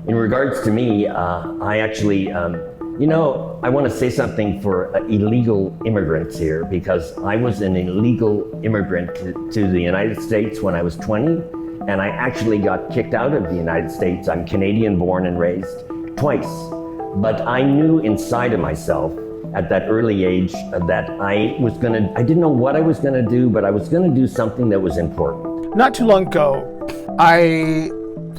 In regards to me, I actually, I want to say something for illegal immigrants here, because I was an illegal immigrant to the United States when I was 20, and I actually got kicked out of the United States. I'm Canadian born and raised twice, but I knew inside of myself at that early age that I didn't know what I was gonna do, but I was gonna do something that was important. Not too long ago, I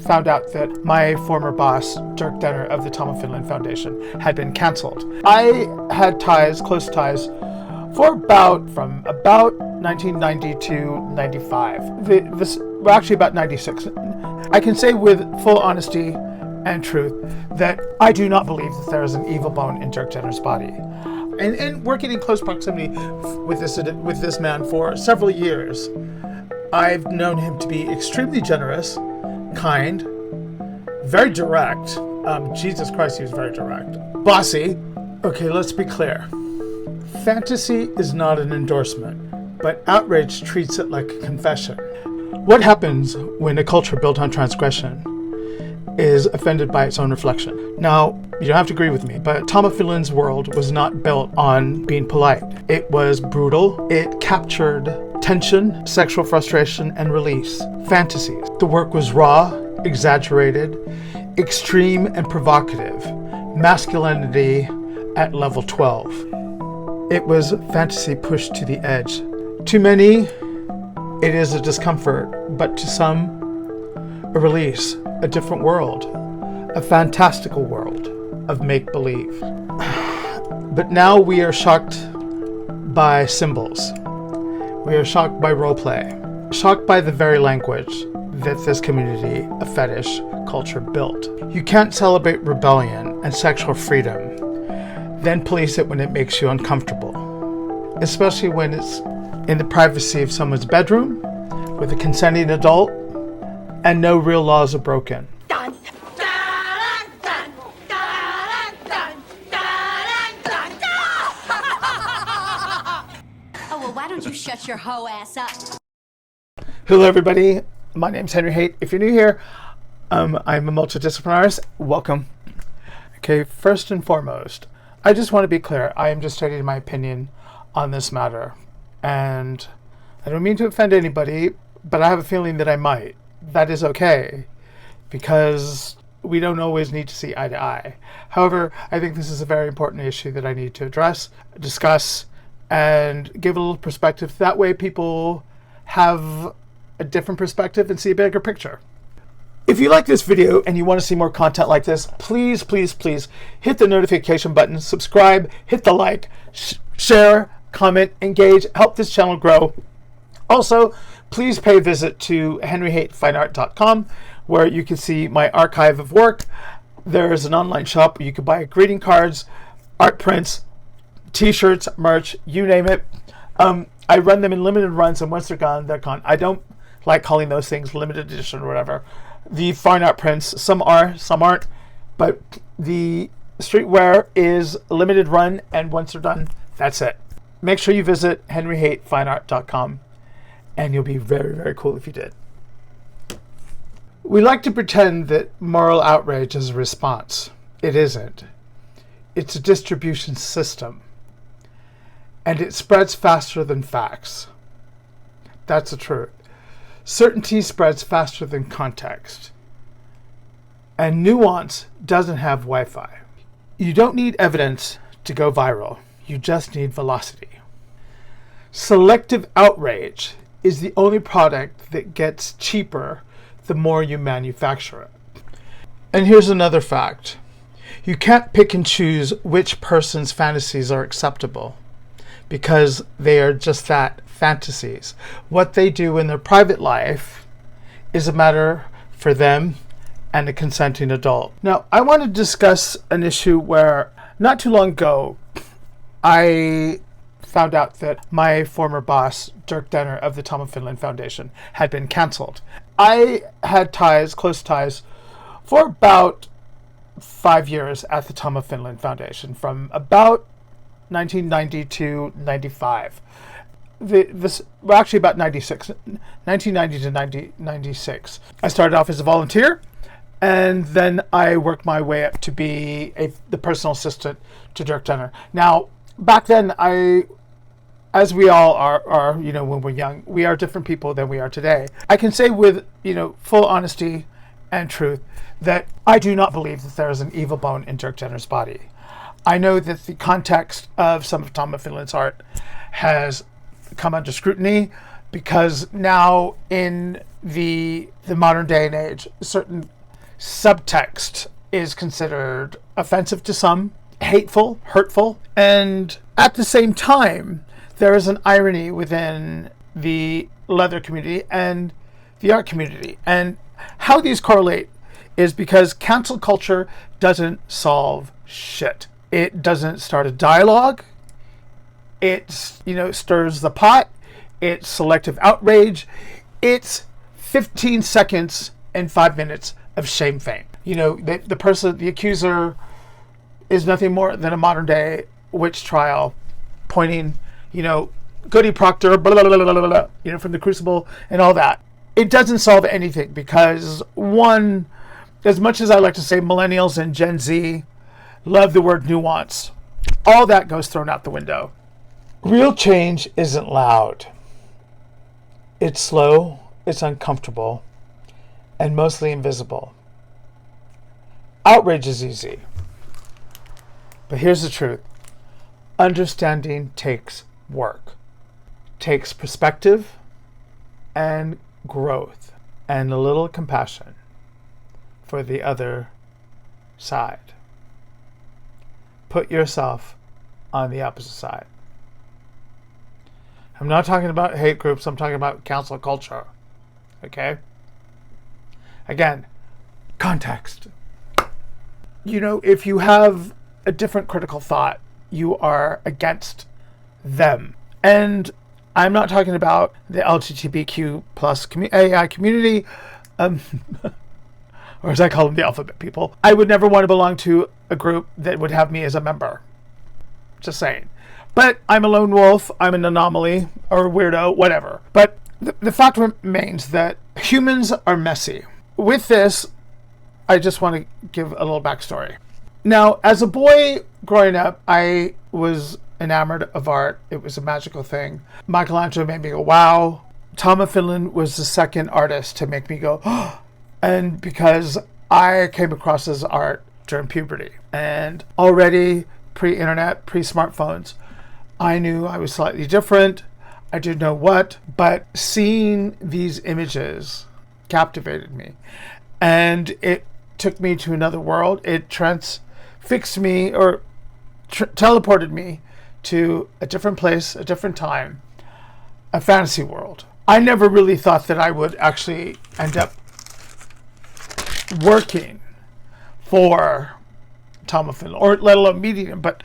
found out that my former boss, Durk Dehner of the Tom Of Finland Foundation, had been canceled. I had close ties, from about 1990 to 95. Actually about 96. I can say with full honesty and truth that I do not believe that there is an evil bone in Durk Dehner's body. And working in close proximity with this man for several years, I've known him to be extremely generous, kind, very direct. Jesus Christ, he was very direct. Bossy. Okay, let's be clear. Fantasy is not an endorsement, but Outrage treats it like a confession. What happens when a culture built on transgression is offended by its own reflection? Now, you don't have to agree with me, but Tom of Finland's world was not built on being polite. It was brutal. It captured tension, sexual frustration, and release. Fantasies. The work was raw, exaggerated, extreme, and provocative. Masculinity at level 12. It was fantasy pushed to the edge. To many, it is a discomfort, but to some, a release, a different world, a fantastical world of make-believe. But now we are shocked by symbols. We are shocked by roleplay, shocked by the very language that this community of fetish culture built. You can't celebrate rebellion and sexual freedom, then police it when it makes you uncomfortable, especially when it's in the privacy of someone's bedroom with a consenting adult and no real laws are broken. Why don't you shut your hoe ass up? Hello everybody, my name's Henry Haight. If you're new here, I'm a multidisciplinarist. Welcome. Okay, first and foremost, I just want to be clear. I am just stating my opinion on this matter. And I don't mean to offend anybody, but I have a feeling that I might. That is okay, because we don't always need to see eye to eye. However, I think this is a very important issue that I need to address, discuss, and give a little perspective. That way people have a different perspective and see a bigger picture. If you like this video and you want to see more content like this, please, please, please hit the notification button, subscribe, hit the like, share, comment, engage, help this channel grow. Also, please pay a visit to henryhaightfineart.com, where you can see my archive of work. There is an online shop where you can buy greeting cards, art prints, t-shirts, merch, you name it. I run them in limited runs, and once they're gone, they're gone. I don't like calling those things limited edition or whatever. The fine art prints, some are, some aren't, but the streetwear is a limited run, and once they're done, that's it. Make sure you visit henryhaightfineart.com, and you'll be very, very cool if you did. We like to pretend that moral outrage is a response. It isn't. It's a distribution system. And it spreads faster than facts. That's the truth. Certainty spreads faster than context. And nuance doesn't have Wi-Fi. You don't need evidence to go viral. You just need velocity. Selective outrage is the only product that gets cheaper the more you manufacture it. And here's another fact. You can't pick and choose which person's fantasies are acceptable, because they are just that, fantasies. What they do in their private life is a matter for them and a consenting adult. Now, I want to discuss an issue where not too long ago, I found out that my former boss, Durk Dehner of the Tom Of Finland Foundation, had been canceled. I had close ties, for about 5 years at the Tom Of Finland Foundation, from about 1990 to 95. Actually about 96, 1990 to 96. I started off as a volunteer, And then I worked my way up to be the personal assistant to Durk Dehner. Now, back then, as we all are, when we're young, we are different people than we are today. I can say with, full honesty and truth that I do not believe that there is an evil bone in Durk Dehner's body. I know that the context of some of Tom of Finland's art has come under scrutiny because now in the modern day and age, certain subtext is considered offensive to some, hateful, hurtful, and at the same time, there is an irony within the leather community and the art community. And how these correlate is because cancel culture doesn't solve shit. It doesn't start a dialogue. It, stirs the pot. It's selective outrage. It's 15 seconds and 5 minutes of shame fame. The person, the accuser, is nothing more than a modern day witch trial pointing, Goody Proctor, blah, blah, blah, blah, blah, blah, from the Crucible and all that. It doesn't solve anything because, one, as much as I like to say millennials and Gen Z love the word nuance, all that goes thrown out the window. Real change isn't loud. It's slow, it's uncomfortable, and mostly invisible. Outrage is easy. But here's the truth. Understanding takes work. Takes perspective and growth and a little compassion for the other side. Put yourself on the opposite side. I'm not talking about hate groups, I'm talking about cancel culture. Okay? Again, context. If you have a different critical thought, you are against them. And I'm not talking about the LGBTQ plus AI community, or as I call them, the alphabet people. I would never want to belong to a group that would have me as a member. Just saying. But I'm a lone wolf, I'm an anomaly, or a weirdo, whatever. But the fact remains that humans are messy. With this, I just want to give a little backstory. Now, as a boy growing up, I was enamored of art. It was a magical thing. Michelangelo made me go, wow. Tom of Finland was the second artist to make me go, oh. And because I came across his art during puberty. And already pre-internet, pre-smartphones, I knew I was slightly different. I didn't know what, but seeing these images captivated me. And it took me to another world. It transfixed me or teleported me to a different place, a different time, a fantasy world. I never really thought that I would actually end up working for Tom of Finland, or let alone meeting him. But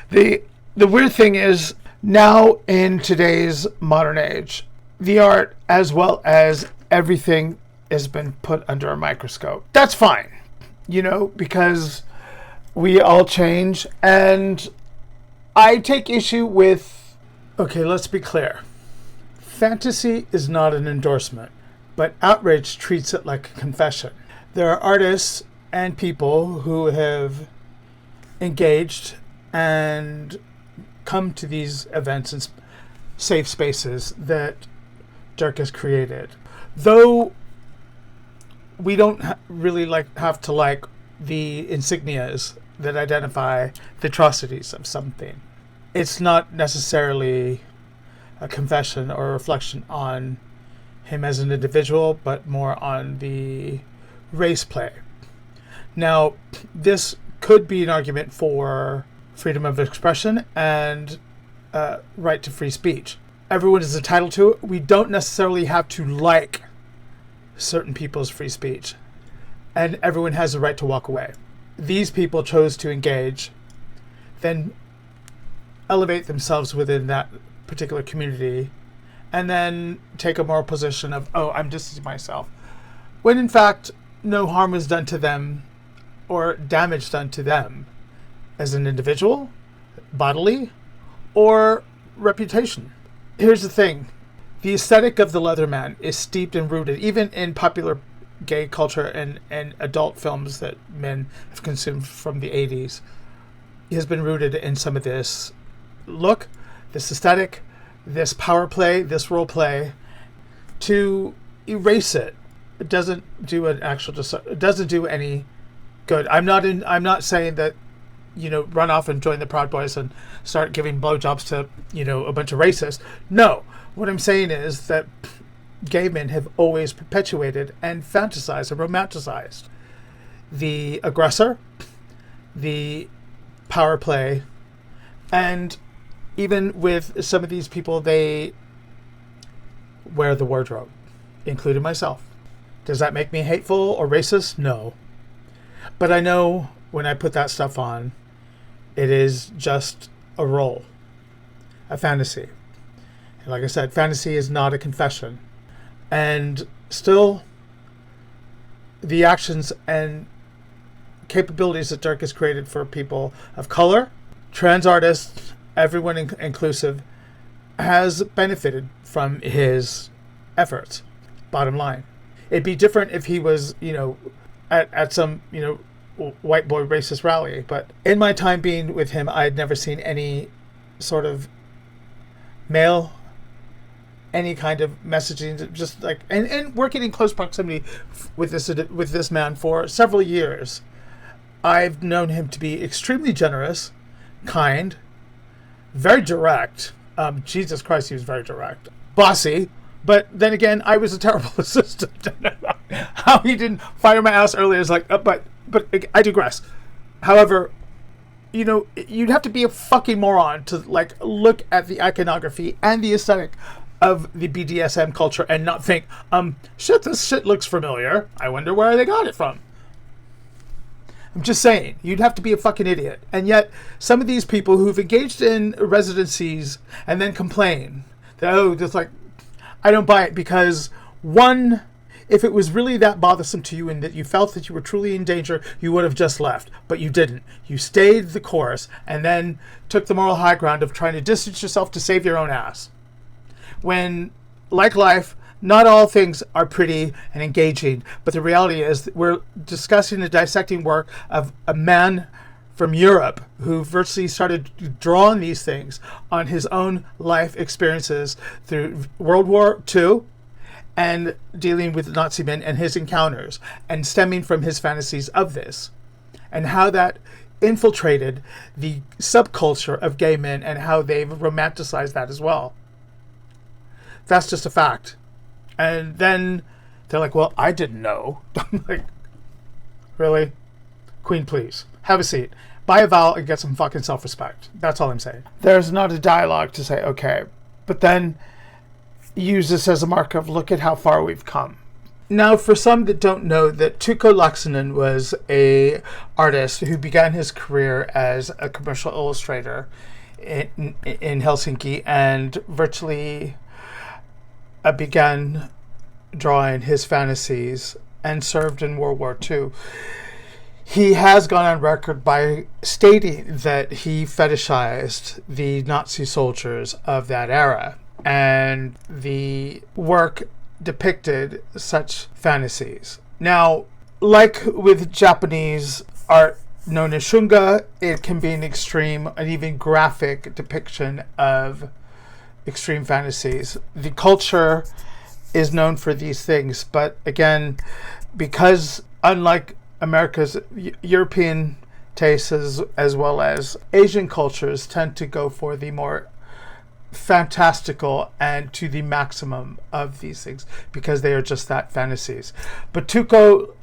the weird thing is, now in today's modern age, the art as well as everything has been put under a microscope. That's fine, because we all change. And I take issue with, okay, let's be clear. Fantasy is not an endorsement, but outrage treats it like a confession. There are artists and people who have engaged and come to these events and safe spaces that Durk has created. Though we don't really have to like the insignias that identify the atrocities of something. It's not necessarily a confession or a reflection on him as an individual, but more on the race play. Now, this could be an argument for freedom of expression and right to free speech. Everyone is entitled to it. We don't necessarily have to like certain people's free speech, and everyone has the right to walk away. These people chose to engage, then elevate themselves within that particular community, and then take a moral position of, oh, I'm distancing myself, when in fact no harm was done to them or damage done to them as an individual, bodily, or reputation. Here's the thing. The aesthetic of the Leatherman is steeped and rooted, even in popular gay culture and adult films that men have consumed from the 80s has been rooted in some of this look, this aesthetic, this power play, this role play, to erase it. It doesn't do it doesn't do any good. I'm not saying that, run off and join the Proud Boys and start giving blowjobs to, a bunch of racists. No. What I'm saying is that gay men have always perpetuated and fantasized and romanticized the aggressor, the power play, and even with some of these people, they wear the wardrobe, including myself. Does that make me hateful or racist? No. But I know when I put that stuff on, it is just a role, a fantasy. And like I said, fantasy is not a confession. And still, the actions and capabilities that Durk has created for people of color, trans artists, everyone inclusive, has benefited from his efforts. Bottom line. It'd be different if he was, at some, white boy racist rally. But in my time being with him, I had never seen any sort of male, any kind of messaging, just like, and working in close proximity with this man for several years. I've known him to be extremely generous, kind, very direct. Jesus Christ, he was very direct. Bossy. But then again, I was a terrible assistant. How he didn't fire my ass earlier is like, but I digress. However, you'd have to be a fucking moron to look at the iconography and the aesthetic of the BDSM culture and not think, this shit looks familiar. I wonder where they got it from. I'm just saying, you'd have to be a fucking idiot. And yet, some of these people who've engaged in residencies and then complain that, I don't buy it because, one, if it was really that bothersome to you and that you felt that you were truly in danger, you would have just left. But you didn't. You stayed the course and then took the moral high ground of trying to distance yourself to save your own ass. When, like life, not all things are pretty and engaging, but the reality is that we're discussing the dissecting work of a man from Europe who virtually started drawing these things on his own life experiences through World War II and dealing with Nazi men and his encounters and stemming from his fantasies of this and how that infiltrated the subculture of gay men and how they've romanticized that as well. That's just a fact. And then they're like, well, I didn't know. I'm like, really? Queen, please. Have a seat. Buy a vowel and get some fucking self-respect. That's all I'm saying. There's not a dialogue to say, okay, but then use this as a mark of look at how far we've come. Now, for some that don't know, that Tuukka Laaksonen was a artist who began his career as a commercial illustrator in Helsinki and virtually began drawing his fantasies and served in World War II. He has gone on record by stating that he fetishized the Nazi soldiers of that era, and the work depicted such fantasies. Now, like with Japanese art known as shunga, it can be an extreme and even graphic depiction of extreme fantasies. The culture is known for these things, but again, because unlike America's, European tastes as well as Asian cultures tend to go for the more fantastical and to the maximum of these things because they are just that, fantasies. But Tuukka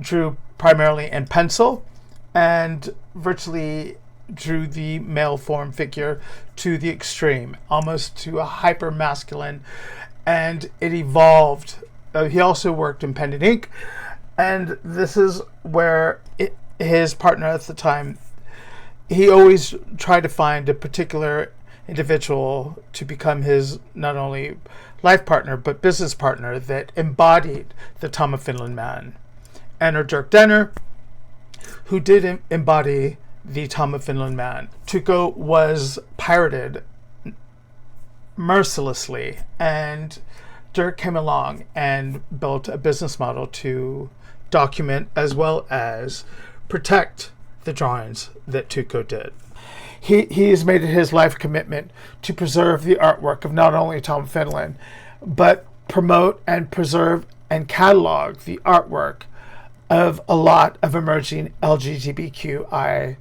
drew primarily in pencil and virtually drew the male form figure to the extreme, almost to a hyper masculine, and it evolved. He also worked in pen and ink, and this is where his partner at the time, he always tried to find a particular individual to become his not only life partner but business partner that embodied the Tom of Finland man. Enter Durk Dehner, who did embody the Tom of Finland man. Tuukka was pirated mercilessly and Durk came along and built a business model to document as well as protect the drawings that Tuco did. He has made it his life commitment to preserve the artwork of not only Tom Finland, but promote and preserve and catalog the artwork of a lot of emerging LGBTQI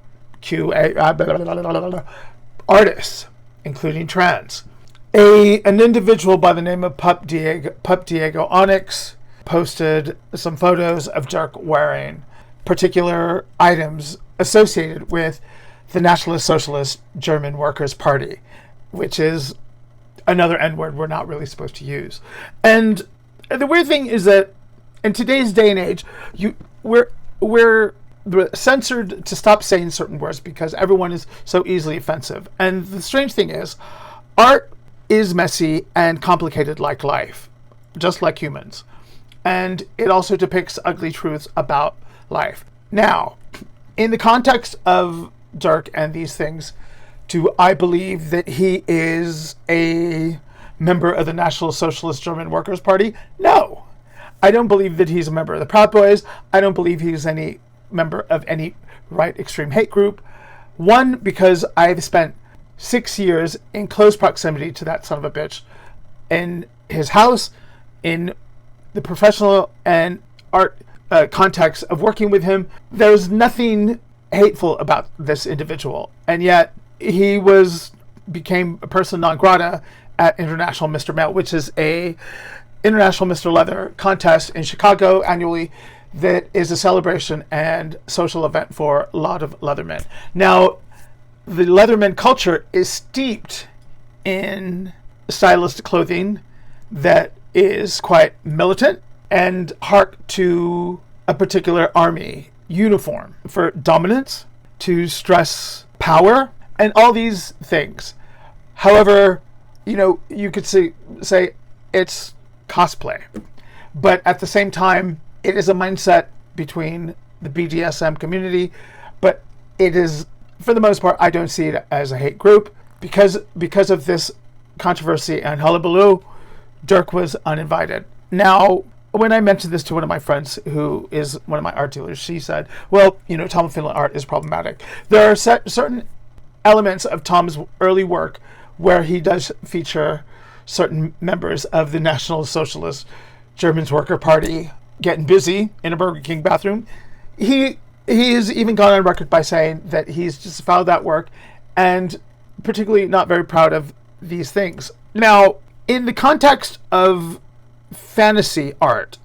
artists, including trans. An individual by the name of Pup Diego Onyx posted some photos of Durk wearing particular items associated with the Nationalist Socialist German Workers' Party, which is another N-word we're not really supposed to use. And the weird thing is that in today's day and age, we're censored to stop saying certain words because everyone is so easily offensive. And the strange thing is, art is messy and complicated like life, just like humans. And it also depicts ugly truths about life. Now, in the context of Durk and these things, do I believe that he is a member of the National Socialist German Workers' Party? No. I don't believe that he's a member of the Proud Boys. I don't believe he's any member of any right extreme hate group. One, because I've spent 6 years in close proximity to that son of a bitch in his house, in the professional and art context of working with him. There's nothing hateful about this individual, and yet he became a person non grata at International Mr. Male, which is a International Mr. Leather contest in Chicago annually that is a celebration and social event for a lot of Leathermen. Now, the Leatherman culture is steeped in stylist clothing that is quite militant and hark to a particular army uniform for dominance, to stress power, and all these things. However, you could say it's cosplay, but at the same time, it is a mindset between the BDSM community, but it is, for the most part, I don't see it as a hate group. Because of this controversy and hullabaloo, Durk was uninvited. Now, when I mentioned this to one of my friends who is one of my art dealers, she said, well, Tom of Finland art is problematic. There are certain elements of Tom's early work where he does feature certain members of the National Socialist German Worker Party getting busy in a Burger King bathroom. He has even gone on record by saying that he's disavowed that work and particularly not very proud of these things. Now, in the context of fantasy art,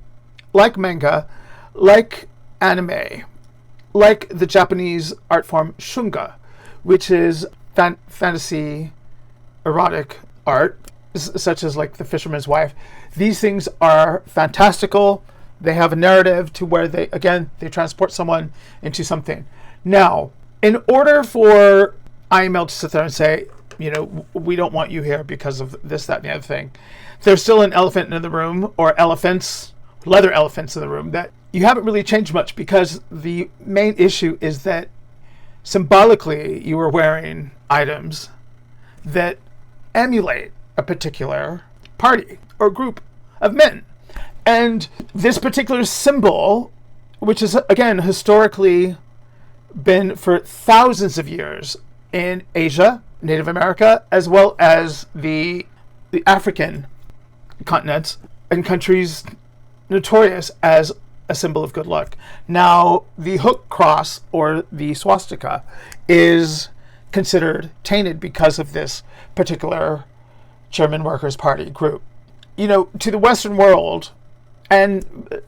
like manga, like anime, like the Japanese art form shunga, which is fantasy erotic art, such as like The Fisherman's Wife, these things are fantastical. They have a narrative to where they transport someone into something. Now, in order for IML to sit there and say, we don't want you here because of this, that, and the other thing, there's still an elephant in the room, or leather elephants in the room, that you haven't really changed much, because the main issue is that symbolically you are wearing items that emulate a particular party or group of men. And this particular symbol, which is, again, historically been for thousands of years in Asia, Native America, as well as the African continents and countries, notorious as a symbol of good luck. Now, the hook cross, or the swastika, is considered tainted because of this particular German Workers' Party group. To the Western world, and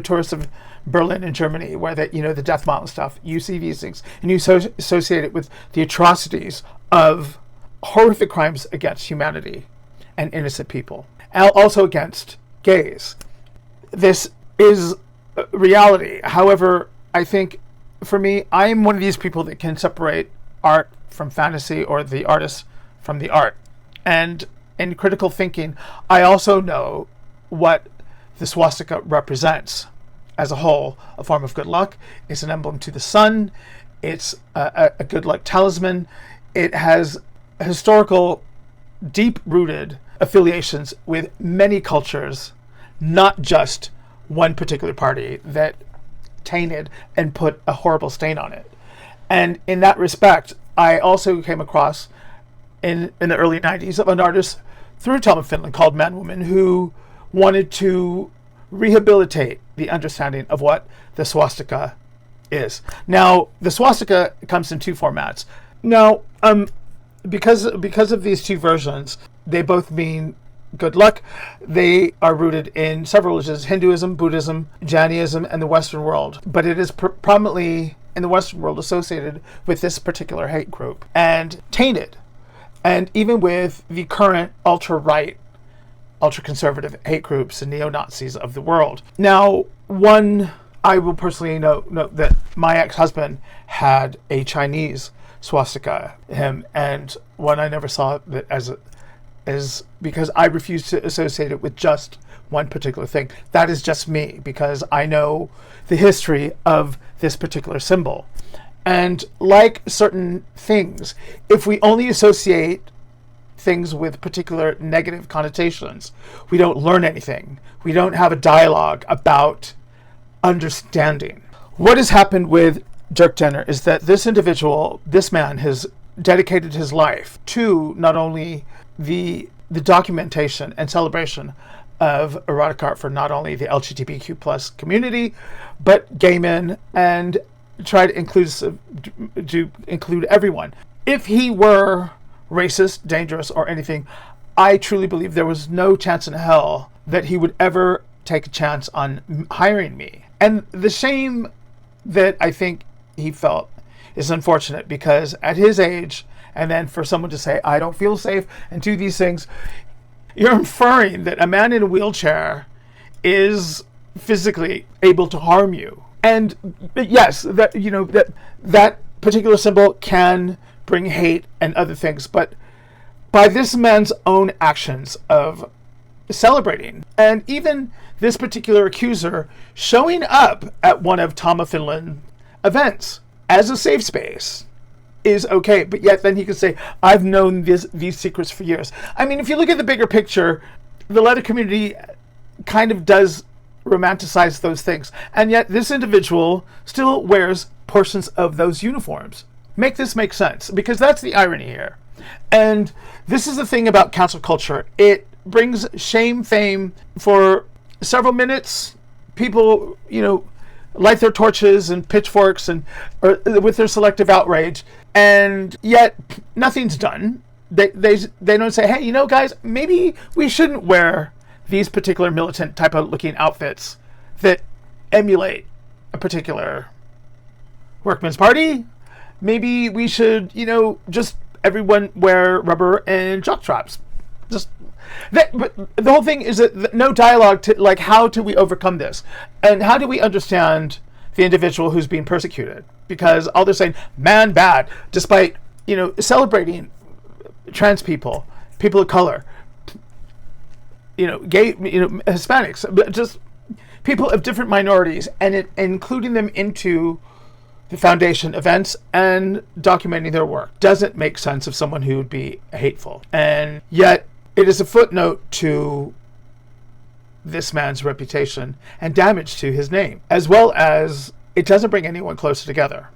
tourists of Berlin and Germany, where the death model stuff, you see these things and you associate it with the atrocities of horrific crimes against humanity and innocent people, and also against gays. This is reality. However, I think for me, I'm one of these people that can separate art from fantasy, or the artist from the art. And in critical thinking, I also know what the swastika represents as a whole: a form of good luck. It's an emblem to the sun. It's a good luck talisman. It has historical, deep-rooted affiliations with many cultures, not just one particular party, that tainted and put a horrible stain on it. And in that respect, I also came across in the early 90s of an artist through Tom of Finland called Man Woman, who wanted to rehabilitate the understanding of what the swastika is. Now, the swastika comes in two formats. Now, because of these two versions, they both mean good luck. They are rooted in several religions: Hinduism, Buddhism, Jainism, and the Western world. But it is prominently in the Western world associated with this particular hate group and tainted. And even with the current ultra-right, ultra-conservative hate groups and neo-Nazis of the world. Now, one, I will personally note that my ex-husband had a Chinese swastika, and one I never saw that as because I refuse to associate it with just one particular thing. That is just me, because I know the history of this particular symbol. And like certain things, if we only associate things with particular negative connotations, we don't learn anything. We don't have a dialogue about understanding. What has happened with Durk Dehner is that this individual, this man, has dedicated his life to not only the documentation and celebration of erotic art for not only the LGBTQ plus community, but gay men, and try to include everyone. If he were racist, dangerous, or anything, I truly believe there was no chance in hell that he would ever take a chance on hiring me. And the shame that I think he felt is unfortunate, because at his age, and then for someone to say, I don't feel safe, and do these things, you're inferring that a man in a wheelchair is physically able to harm you. And yes, that particular symbol can bring hate and other things, but by this man's own actions of celebrating, and even this particular accuser showing up at one of Tom of Finland events as a safe space, is okay. But yet then he could say, I've known these secrets for years. I mean, if you look at the bigger picture, the leather community kind of does romanticize those things, and yet this individual still wears portions of those uniforms. Make this make sense, because that's the irony here. And this is the thing about cancel culture. It brings shame, fame for several minutes. People, light their torches and pitchforks or with their selective outrage, and yet nothing's done. They don't say, hey, guys, maybe we shouldn't wear these particular militant type of looking outfits that emulate a particular workman's party. Maybe we should, just everyone wear rubber and jock straps. But the whole thing is that no dialogue to, like, how do we overcome this? And how do we understand the individual who's being persecuted? Because all they're saying, man bad, despite, celebrating trans people, people of color, gay, Hispanics, but just people of different minorities, and including them into the foundation events and documenting their work doesn't make sense of someone who would be hateful. And yet it is a footnote to this man's reputation and damage to his name, as well as it doesn't bring anyone closer together.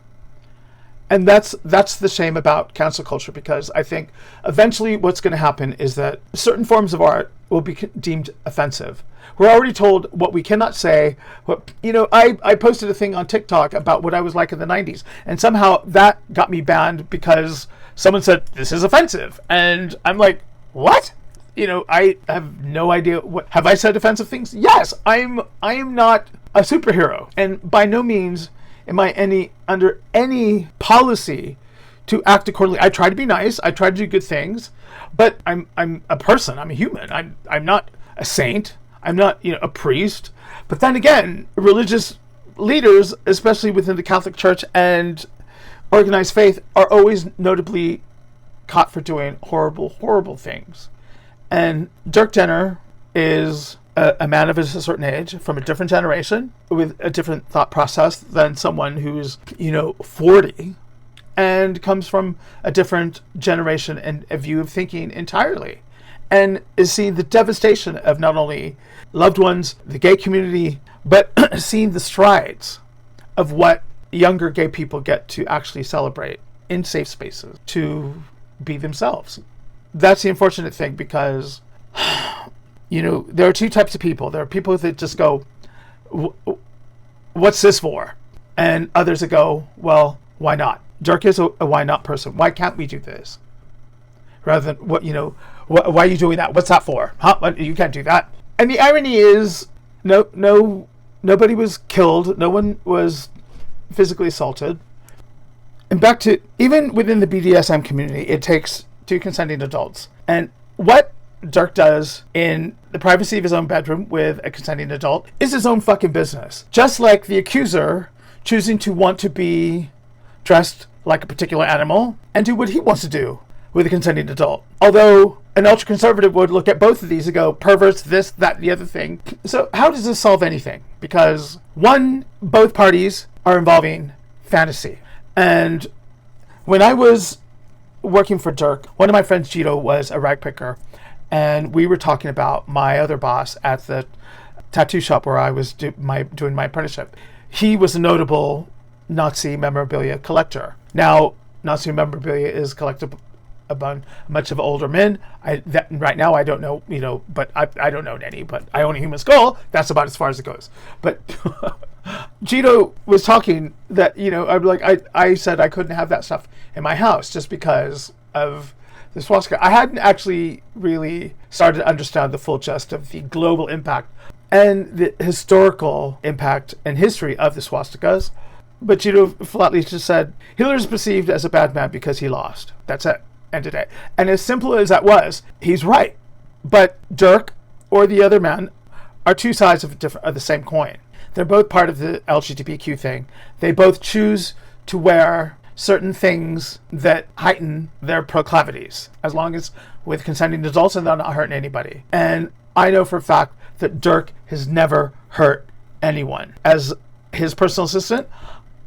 And that's the shame about cancel culture, because I think eventually what's going to happen is that certain forms of art will be deemed offensive. We're already told what we cannot say. I posted a thing on TikTok about what I was like in the 90s, and somehow that got me banned because someone said, this is offensive. And I'm like, what? I have no idea. What have I said offensive things? Yes, I am not a superhero, and by no means am I under any policy to act accordingly. I try to be nice. I try to do good things, but I'm a person. I'm a human. I'm not a saint. I'm not a priest. But then again, religious leaders, especially within the Catholic Church and organized faith, are always notably caught for doing horrible things. And Durk Dehner is a man of a certain age, from a different generation, with a different thought process than someone who's 40 and comes from a different generation and a view of thinking entirely. and is seeing the devastation of not only loved ones, the gay community, but seeing the strides of what younger gay people get to actually celebrate in safe spaces, to be themselves. That's the unfortunate thing, because, there are two types of people. There are people that just go, what's this for? And others that go, well, why not? Durk is a why not person. Why can't we do this? Rather than, why are you doing that? What's that for? Huh? You can't do that. And the irony is, nobody was killed. No one was physically assaulted. And back to, even within the BDSM community, it takes two consenting adults. And what Durk does in the privacy of his own bedroom with a consenting adult is his own fucking business. Just like the accuser choosing to want to be dressed like a particular animal and do what he wants to do with a consenting adult. Although an ultra-conservative would look at both of these and go, perverts, this, that, the other thing. So how does this solve anything? Because one, both parties are involving fantasy. And when I was working for Durk, one of my friends, Gito, was a rag picker. And we were talking about my other boss at the tattoo shop where I was doing my apprenticeship. He was a notable Nazi memorabilia collector. Now, Nazi memorabilia is collected among much of older men. Right now I don't know, but I don't know any, but I own a human skull. That's about as far as it goes. But Gito was talking that, I said I couldn't have that stuff in my house just because of the swastika. I hadn't actually really started to understand the full gist of the global impact and the historical impact and history of the swastikas. But Gito flatly just said, Hitler is perceived as a bad man because he lost. That's it. End of day. And as simple as that was, he's right. But Durk or the other man are two sides of the same coin. They're both part of the LGBTQ thing. They both choose to wear certain things that heighten their proclivities, as long as with consenting adults and they're not hurting anybody. And I know for a fact that Durk has never hurt anyone. As his personal assistant,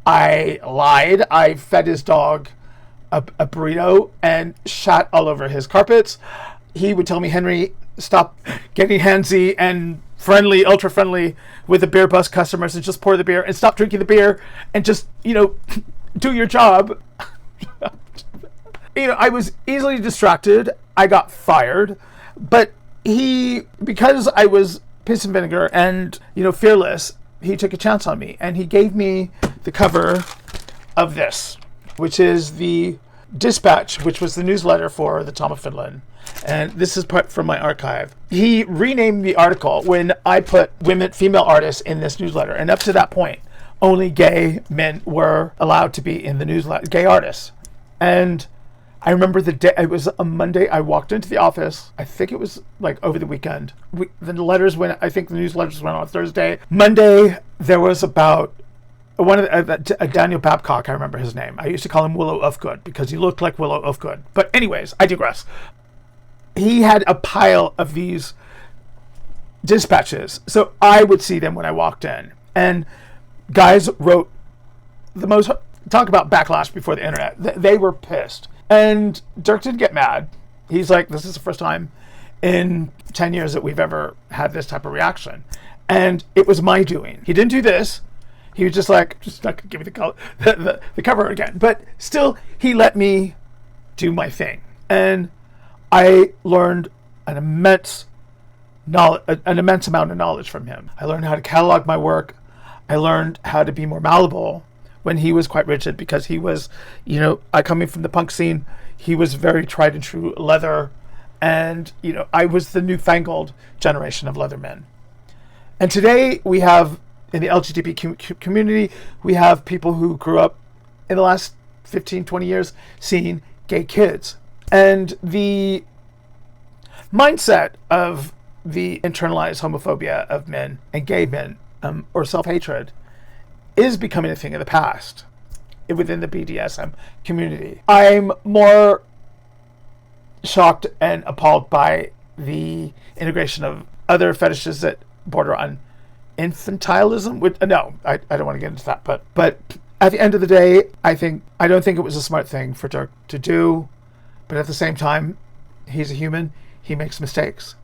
I lied. I fed his dog a burrito and shat all over his carpets. He would tell me, Henry, stop getting handsy and friendly, ultra friendly with the beer bus customers and just pour the beer and stop drinking the beer and just, do your job. I was easily distracted. I got fired. But because I was piss and vinegar and, fearless, he took a chance on me. And he gave me the cover of this, which is the Dispatch, which was the newsletter for the Tom of Finland. And this is part from my archive. He renamed the article when I put female artists in this newsletter. And up to that point, only gay men were allowed to be in the newsletter, gay artists. And I remember the day, it was a Monday, I walked into the office. I think it was like over the weekend. The newsletters went on Thursday. Monday, there was about Daniel Babcock, I remember his name. I used to call him Willow Ufgood because he looked like Willow Ufgood. But anyways, I digress. He had a pile of these dispatches. So I would see them when I walked in. And guys wrote the most, talk about backlash before the internet. They were pissed. And Durk didn't get mad. He's like, this is the first time in 10 years that we've ever had this type of reaction. And it was my doing. He didn't do this. He was just like, just not going to give me the cover again. But still, he let me do my thing. And I learned an immense amount of knowledge from him. I learned how to catalog my work. I learned how to be more malleable when he was quite rigid, because he was, I coming from the punk scene, he was very tried and true leather. And, I was the newfangled generation of leather men. And today we have, in the LGBT community, we have people who grew up in the last 15, 20 years seeing gay kids. And the mindset of the internalized homophobia of men and gay men, or self-hatred, is becoming a thing of the past within the BDSM community. I'm more shocked and appalled by the integration of other fetishes that border on infantilism. No, I don't want to get into that. But at the end of the day, I don't think it was a smart thing for Durk to do. But at the same time, he's a human. he makes mistakes.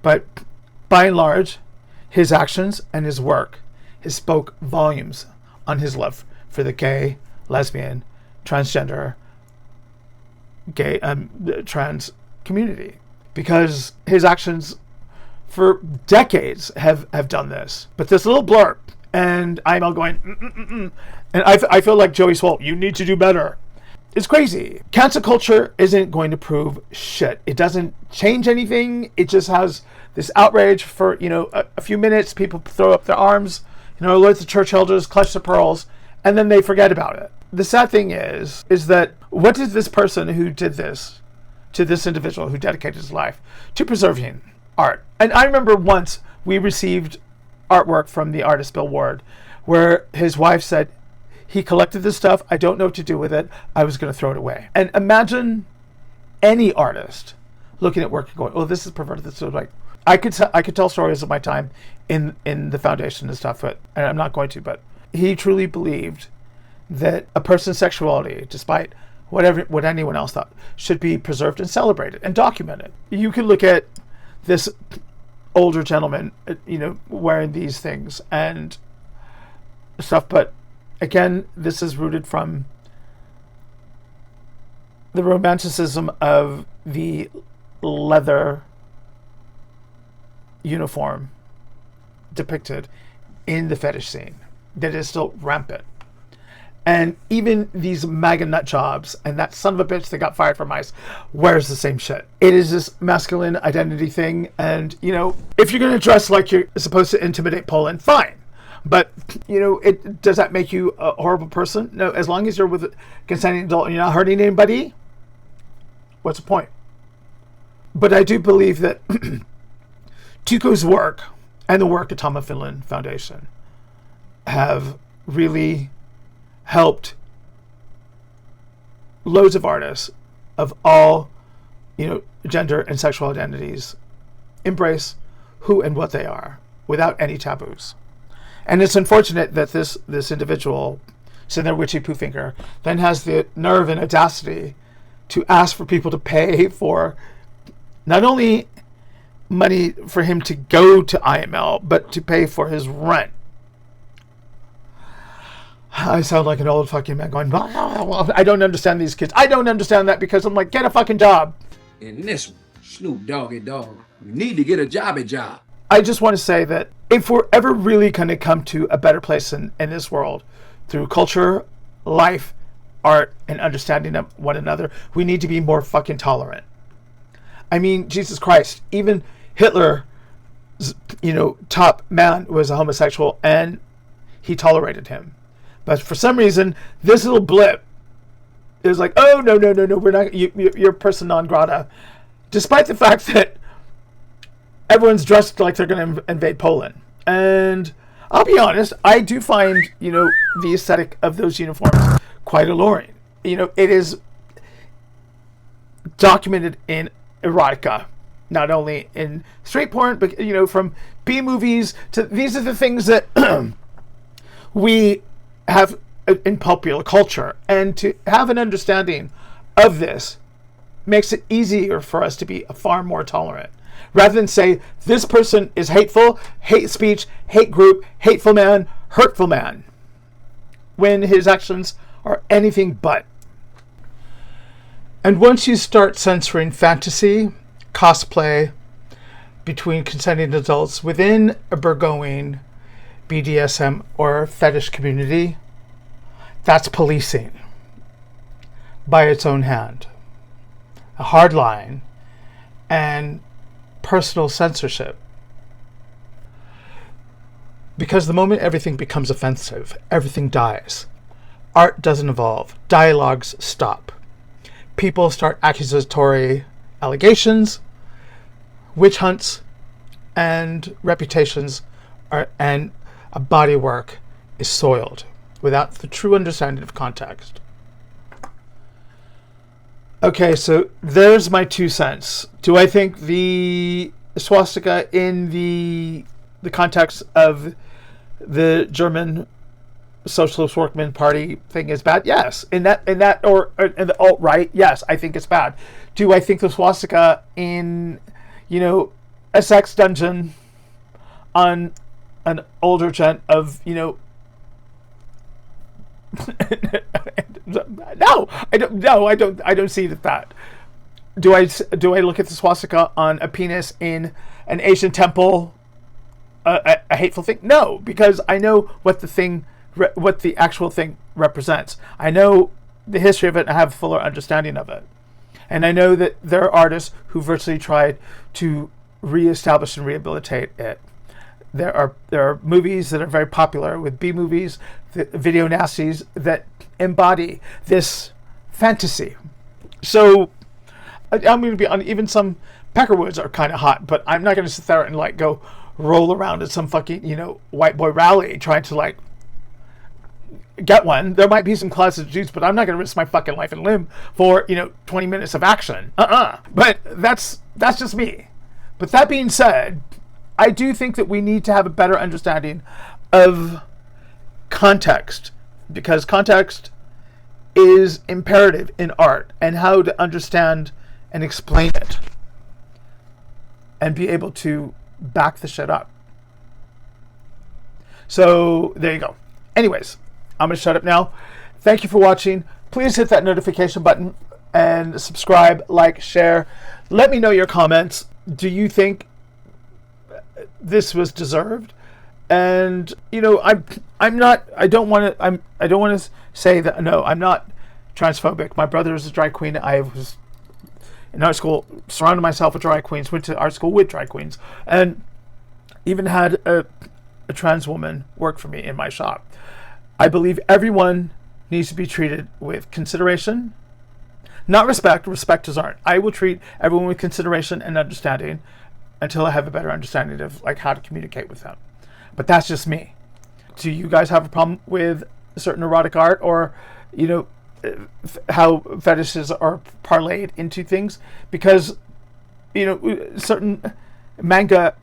But by and large, his actions and his work has spoke volumes on his love for the gay, lesbian, transgender, trans community. Because his actions for decades have done this. But this little blurb, and I'm all going, and I feel like Joey Swoll, you need to do better. It's crazy. Cancel culture isn't going to prove shit. It doesn't change anything. It just has this outrage for, a few minutes. People throw up their arms, alert the church elders, clutch the pearls, and then they forget about it. The sad thing is that what did this person who did this to this individual who dedicated his life to preserving art? And I remember once we received artwork from the artist Bill Ward where his wife said, he collected this stuff. I don't know what to do with it. I was going to throw it away. And imagine any artist looking at work and going, "Oh, this is perverted." This is like I could tell stories of my time in the foundation and stuff, and I'm not going to. But he truly believed that a person's sexuality, despite what anyone else thought, should be preserved and celebrated and documented. You can look at this older gentleman, wearing these things and stuff, but again, this is rooted from the romanticism of the leather uniform depicted in the fetish scene that is still rampant. And even these MAGA nut jobs and that son of a bitch that got fired from ICE wears the same shit. It is this masculine identity thing. And, if you're going to dress like you're supposed to intimidate Poland, fine. But, does that make you a horrible person? No, as long as you're with a consenting adult and you're not hurting anybody, what's the point? But I do believe that Tuco's work and the work of Tom Of Finland Foundation have really helped loads of artists of all, gender and sexual identities embrace who and what they are without any taboos. And it's unfortunate that this individual, Cinder Witchy Poo Finger, then has the nerve and audacity to ask for people to pay for not only money for him to go to IML, but to pay for his rent. I sound like an old fucking man going, I don't understand these kids. I don't understand that because I'm like, get a fucking job. In this one, Snoop Doggy Dogg, you need to get a job. I just want to say that if we're ever really going to come to a better place in this world through culture, life, art, and understanding of one another, we need to be more fucking tolerant. I mean, Jesus Christ, even Hitler's, top man was a homosexual and he tolerated him. But for some reason, this little blip is like, oh, no, we're not, you're person non grata. Despite the fact that everyone's dressed like they're going to invade Poland. And I'll be honest, I do find, the aesthetic of those uniforms quite alluring. It is documented in erotica, not only in straight porn, but, from B movies to these are the things that we have in popular culture. And to have an understanding of this makes it easier for us to be far more tolerant. Rather than say, this person is hateful, hate speech, hate group, hateful man, hurtful man, when his actions are anything but. And once you start censoring fantasy, cosplay, between consenting adults within a burgeoning BDSM or fetish community, that's policing by its own hand. A hard line and personal censorship. Because the moment everything becomes offensive, everything dies. Art doesn't evolve. Dialogues stop. People start accusatory allegations, witch hunts, and reputations and a bodywork is soiled without the true understanding of context. Okay, so there's my 2 cents. Do I think the swastika in the context of the German Socialist Workman Party thing is bad? Yes. In the alt-right, yes, I think it's bad. Do I think the swastika in, a sex dungeon on an older gent of, no, I don't. No, I don't. I don't see that. Do I look at the swastika on a penis in an Asian temple a hateful thing? No, because I know what the actual thing represents. I know the history of it and I have a fuller understanding of it. And I know that there are artists who virtually tried to reestablish and rehabilitate it. There are movies that are very popular with B movies, video nasties that embody this fantasy. So I'm going to be on, even some Peckerwoods are kind of hot, but I'm not going to sit there and like go roll around at some fucking, white boy rally trying to like get one. There might be some closeted dudes, but I'm not going to risk my fucking life and limb for, 20 minutes of action. But that's just me. But that being said, I do think that we need to have a better understanding of context, because context is imperative in art, and how to understand and explain it and be able to back the shit up. So there you go. Anyways, I'm going to shut up now. Thank you for watching. Please hit that notification button and subscribe, like, share. Let me know your comments. Do you think this was deserved? And I don't want to say that, no, I'm not transphobic. My brother is a drag queen. I was in art school, surrounded myself with drag queens, went to art school with drag queens, and even had a trans woman work for me in my shop. I believe everyone needs to be treated with consideration, not respect. Respect is art. I will treat everyone with consideration and understanding until I have a better understanding of like how to communicate with them. But that's just me. Do you guys have a problem with certain erotic art, or how fetishes are parlayed into things? Because certain manga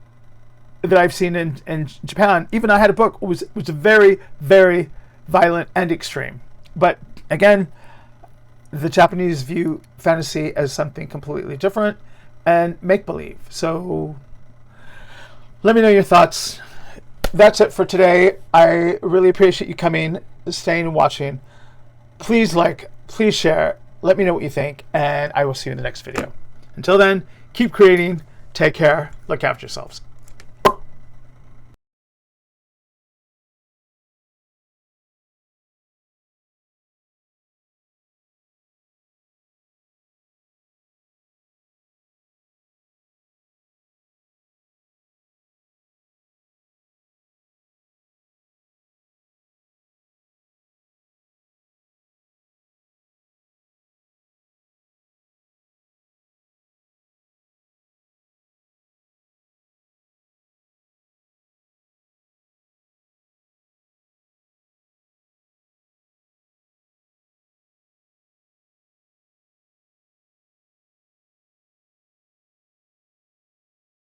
that I've seen in Japan, even I had a book, was a very, very violent and extreme. But again, the Japanese view fantasy as something completely different and make-believe. So let me know your thoughts. That's it for today. I really appreciate you coming, staying and watching. Please like, please share, let me know what you think, and I will see you in the next video. Until then, keep creating, take care, look after yourselves.